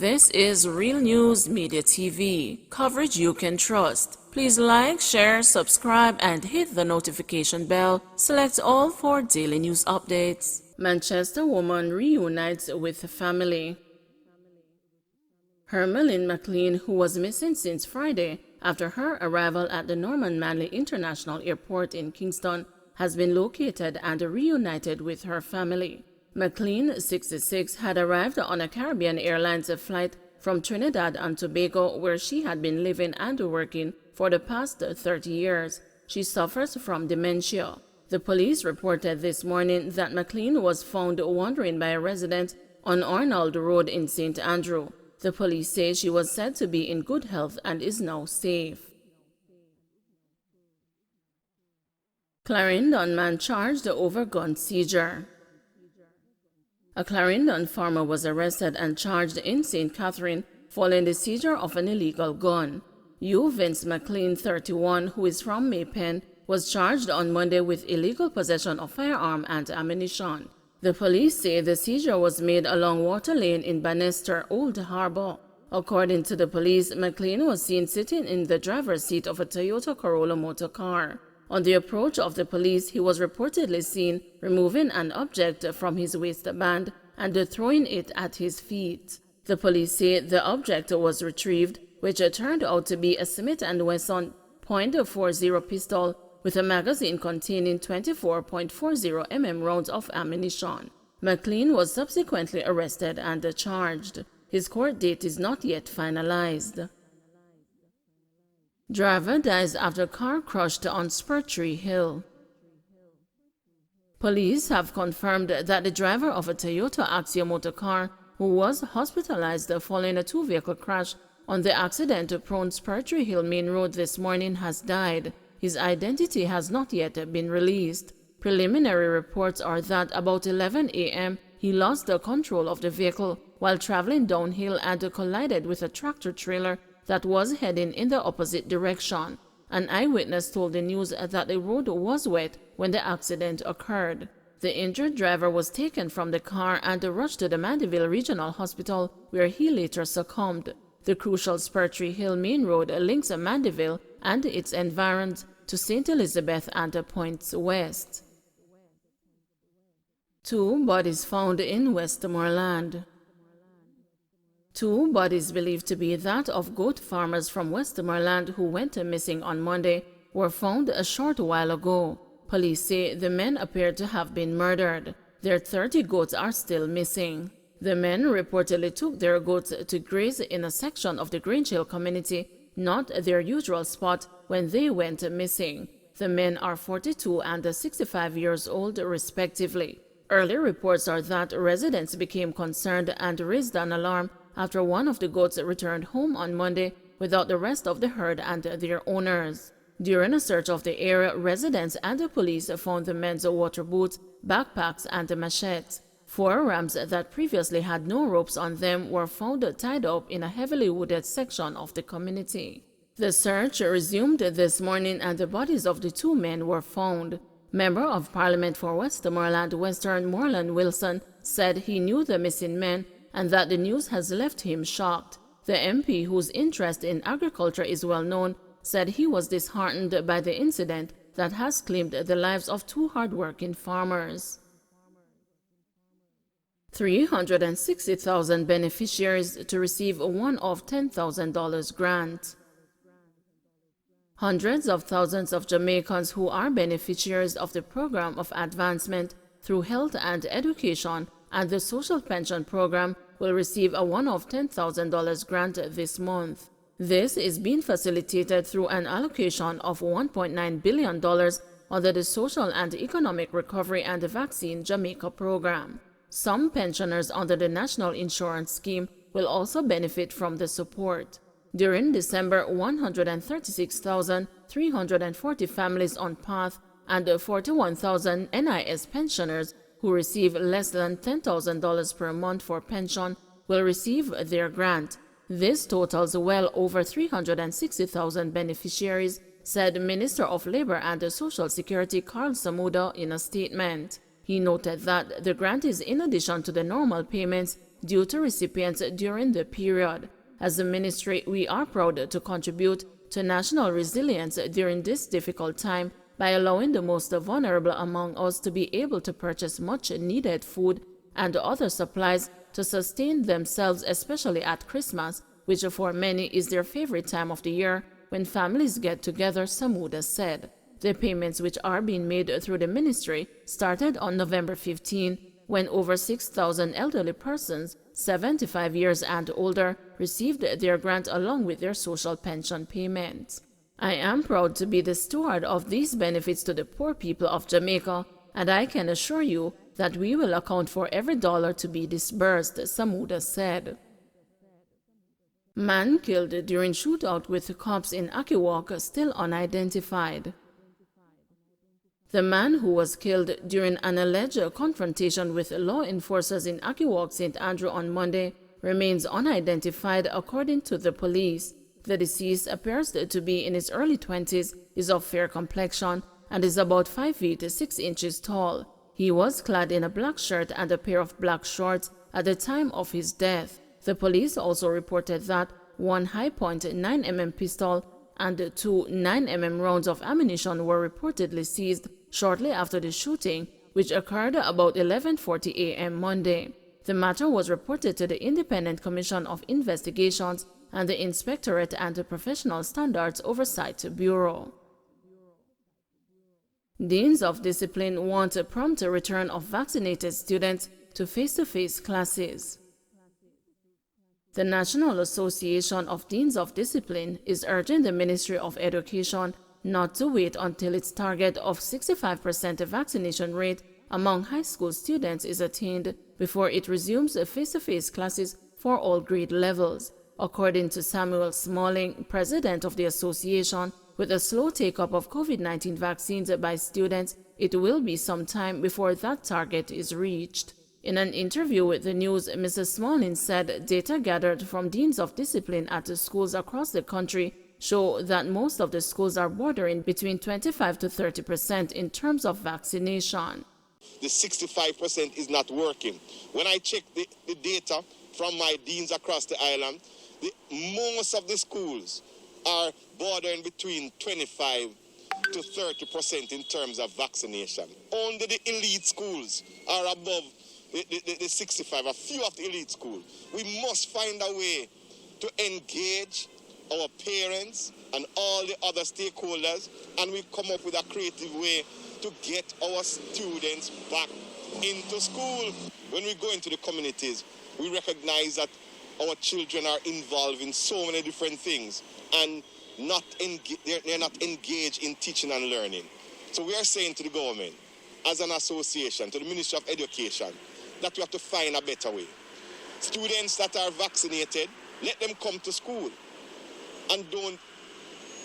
This is Real News Media TV, coverage you can trust. Please like, share, subscribe, and hit the notification bell. Select all for daily news updates. Manchester woman reunites with family. Hermeline McLean, who was missing since Friday after her arrival at the Norman Manley International Airport in Kingston, has been located and reunited with her family. McLean, 66, had arrived on a Caribbean Airlines flight from Trinidad and Tobago, where she had been living and working for the past 30 years. She suffers from dementia. The police reported this morning that McLean was found wandering by a resident on Arnold Road in St. Andrew. The police say she was said to be in good health and is now safe. Clarendon man charged over gun seizure. A Clarendon farmer was arrested and charged in St. Catherine following the seizure of an illegal gun. Vince McLean, 31, who is from Maypen, was charged on Monday with illegal possession of firearm and ammunition. The police say the seizure was made along Water Lane in Bannister, Old Harbour. According to the police, McLean was seen sitting in the driver's seat of a Toyota Corolla motor car. On the approach of the police, he was reportedly seen removing an object from his waistband and throwing it at his feet. The police say the object was retrieved, which turned out to be a Smith & Wesson .40 pistol with a magazine containing 24.40 mm rounds of ammunition. McLean was subsequently arrested and charged. His court date is not yet finalized. Driver dies after car crushed on Spurtree Hill. Police have confirmed that the driver of a Toyota Axia motor car, who was hospitalized following a two-vehicle crash on the accident-prone Spurtree Hill Main Road this morning, has died. His identity has not yet been released. Preliminary reports are that about 11 a.m. he lost the control of the vehicle while traveling downhill and collided with a tractor-trailer that was heading in the opposite direction. An eyewitness told the news that the road was wet when the accident occurred. The injured driver was taken from the car and rushed to the Mandeville Regional Hospital, where he later succumbed. The crucial Spurtree Hill Main Road links Mandeville and its environs to St. Elizabeth and Points West. 2 bodies found in Westmoreland. 2 bodies believed to be that of goat farmers from Westmoreland who went missing on Monday were found a short while ago. Police say the men appeared to have been murdered. Their 30 goats are still missing. The men reportedly took their goats to graze in a section of the Grange Hill community, not their usual spot, when they went missing. The men are 42 and 65 years old, respectively. Early reports are that residents became concerned and raised an alarm after one of the goats returned home on Monday without the rest of the herd and their owners. During a search of the area, residents and the police found the men's water boots, backpacks, and machetes. 4 rams that previously had no ropes on them were found tied up in a heavily wooded section of the community. The search resumed this morning and the bodies of the 2 men were found. Member of Parliament for Westmoreland Western Moreland Wilson said he knew the missing men and that the news has left him shocked. The MP, whose interest in agriculture is well known, said he was disheartened by the incident that has claimed the lives of 2 hard-working farmers. 360,000 beneficiaries to receive a one-off $10,000 grant. Hundreds of thousands of Jamaicans who are beneficiaries of the Program of Advancement through Health and Education and the Social Pension Program will receive a one-off $10,000 grant this month. This is being facilitated through an allocation of $1.9 billion under the Social and Economic Recovery and Vaccine Jamaica program. Some pensioners under the National Insurance Scheme will also benefit from the support. During December, 136,340 families on PATH and 41,000 NIS pensioners who receive less than $10,000 per month for pension will receive their grant. This totals well over 360,000 beneficiaries, said Minister of Labor and Social Security Carl Samuda in a statement. He noted that the grant is in addition to the normal payments due to recipients during the period. As a ministry, we are proud to contribute to national resilience during this difficult time by allowing the most vulnerable among us to be able to purchase much-needed food and other supplies to sustain themselves, especially at Christmas, which for many is their favorite time of the year when families get together, Samuda said. The payments, which are being made through the ministry, started on November 15, when over 6,000 elderly persons, 75 years and older, received their grant along with their social pension payments. I am proud to be the steward of these benefits to the poor people of Jamaica, and I can assure you that we will account for every dollar to be disbursed, Samuda said. Man killed during shootout with cops in Akiwok still unidentified. The man who was killed during an alleged confrontation with law enforcers in Akiwok, St. Andrew on Monday remains unidentified according to the police. The deceased appears to be in his early 20s, is of fair complexion, and is about 5 feet 6 inches tall. He was clad in a black shirt and a pair of black shorts at the time of his death. The police also reported that one high-point 9mm pistol and 2 9mm rounds of ammunition were reportedly seized shortly after the shooting, which occurred about 11:40 a.m. Monday. The matter was reported to the Independent Commission of Investigations and the Inspectorate and Professional Standards Oversight Bureau. Deans of Discipline want a prompt return of vaccinated students to face-to-face classes. The National Association of Deans of Discipline is urging the Ministry of Education not to wait until its target of 65% vaccination rate among high school students is attained before it resumes face-to-face classes for all grade levels. According to Samuel Smalling, president of the association, with a slow take-up of COVID-19 vaccines by students, it will be some time before that target is reached. In an interview with the news, Mrs. Smalling said data gathered from deans of discipline at the schools across the country show that most of the schools are bordering between 25 to 30% in terms of vaccination. The 65% is not working. When I check the data from my deans across the island, most of the schools are bordering between 25 to 30% in terms of vaccination. Only the elite schools are above the 65, a few of the elite schools. We must find a way to engage our parents and all the other stakeholders, and we come up with a creative way to get our students back into school. When we go into the communities, we recognize that our children are involved in so many different things and they're not engaged in teaching and learning. So we are saying to the government, as an association, to the Ministry of Education, that we have to find a better way. Students that are vaccinated, let them come to school, and don't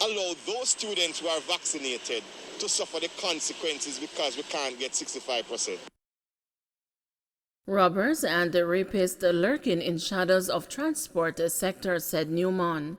allow those students who are vaccinated to suffer the consequences because we can't get 65%. Robbers and rapists lurking in shadows of transport sector, said Newman.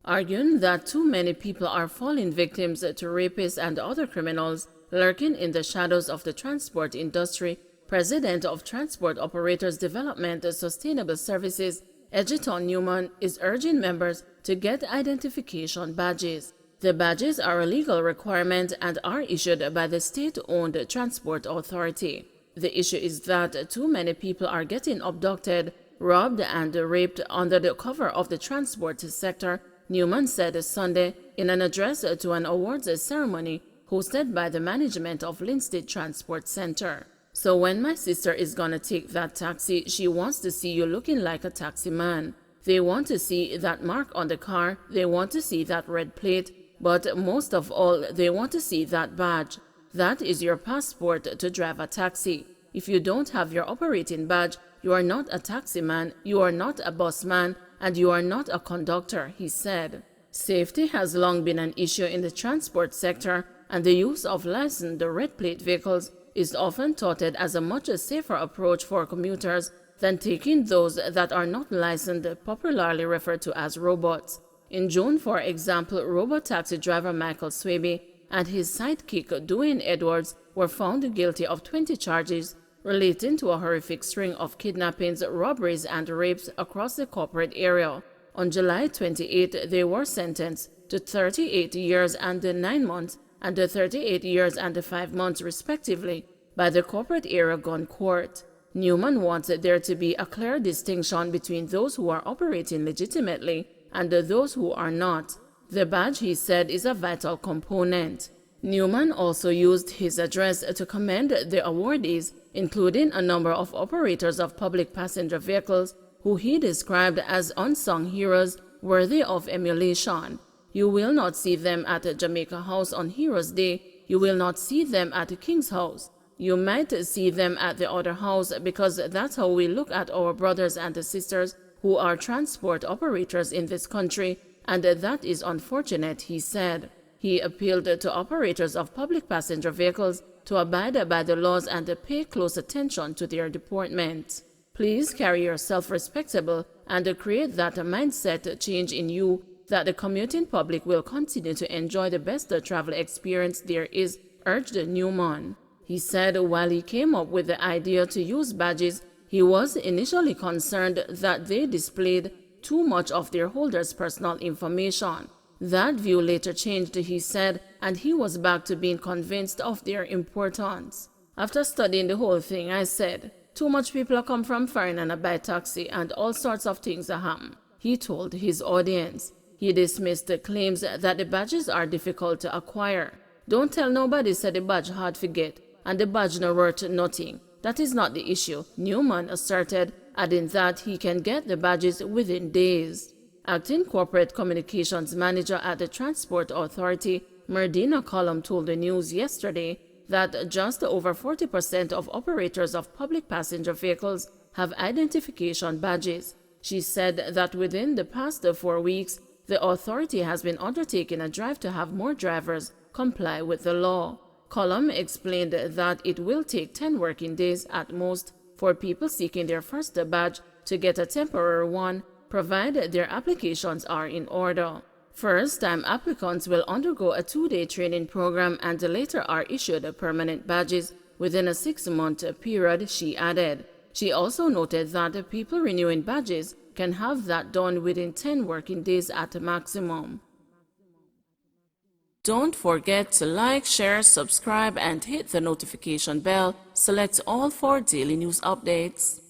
Arguing that too many people are falling victims to rapists and other criminals lurking in the shadows of the transport industry, President of Transport Operators Development Sustainable Services, Edgerton Newman, is urging members to get identification badges. The badges are a legal requirement and are issued by the state-owned Transport Authority. The issue is that too many people are getting abducted, robbed, and raped under the cover of the transport sector, Newman said Sunday in an address to an awards ceremony hosted by the management of Linstead Transport Center. So when my sister is gonna take that taxi, she wants to see you looking like a taxi man. They want to see that mark on the car, they want to see that red plate, but most of all, they want to see that badge. That is your passport to drive a taxi. If you don't have your operating badge, you are not a taxi man, you are not a bus man, and you are not a conductor, he said. Safety has long been an issue in the transport sector, and the use of licensed red plate vehicles is often touted as a much safer approach for commuters than taking those that are not licensed, popularly referred to as robots. In June, for example, robot taxi driver Michael Swaby and his sidekick Dwayne Edwards were found guilty of 20 charges relating to a horrific string of kidnappings, robberies, and rapes across the corporate area. On July 28, they were sentenced to 38 years and 9 months and 38 years and 5 months respectively by the corporate area gun court. Newman wants there to be a clear distinction between those who are operating legitimately and those who are not. The badge, he said, is a vital component. Newman also used his address to commend the awardees, including a number of operators of public passenger vehicles who he described as unsung heroes worthy of emulation. You will not see them at Jamaica House on Heroes Day. You will not see them at King's House. You might see them at the other house because that's how we look at our brothers and sisters who are transport operators in this country, and that is unfortunate, he said. He appealed to operators of public passenger vehicles to abide by the laws and pay close attention to their deportment. Please carry yourself respectable and create that mindset change in you that the commuting public will continue to enjoy the best travel experience there is, urged Newman. He said while he came up with the idea to use badges, he was initially concerned that they displayed too much of their holders' personal information. That view later changed, he said, and he was back to being convinced of their importance. After studying the whole thing, I said, too much people come from foreign and buy taxi and all sorts of things happen, he told his audience. He dismissed the claims that the badges are difficult to acquire. Don't tell nobody said the badge hard to get and the badge no worth nothing. That is not the issue, Newman asserted, adding that he can get the badges within days. Acting Corporate Communications Manager at the Transport Authority, Merdina Column, told the news yesterday that just over 40% of operators of public passenger vehicles have identification badges. She said that within the past 4 weeks, the authority has been undertaking a drive to have more drivers comply with the law. Column explained that it will take 10 working days at most for people seeking their first badge to get a temporary one, provided their applications are in order. First-time applicants will undergo a 2-day training program and later are issued permanent badges within a 6-month period, she added. She also noted that people renewing badges can have that done within 10 working days at a maximum. Don't forget to like, share, subscribe, and hit the notification bell. Select all for daily news updates.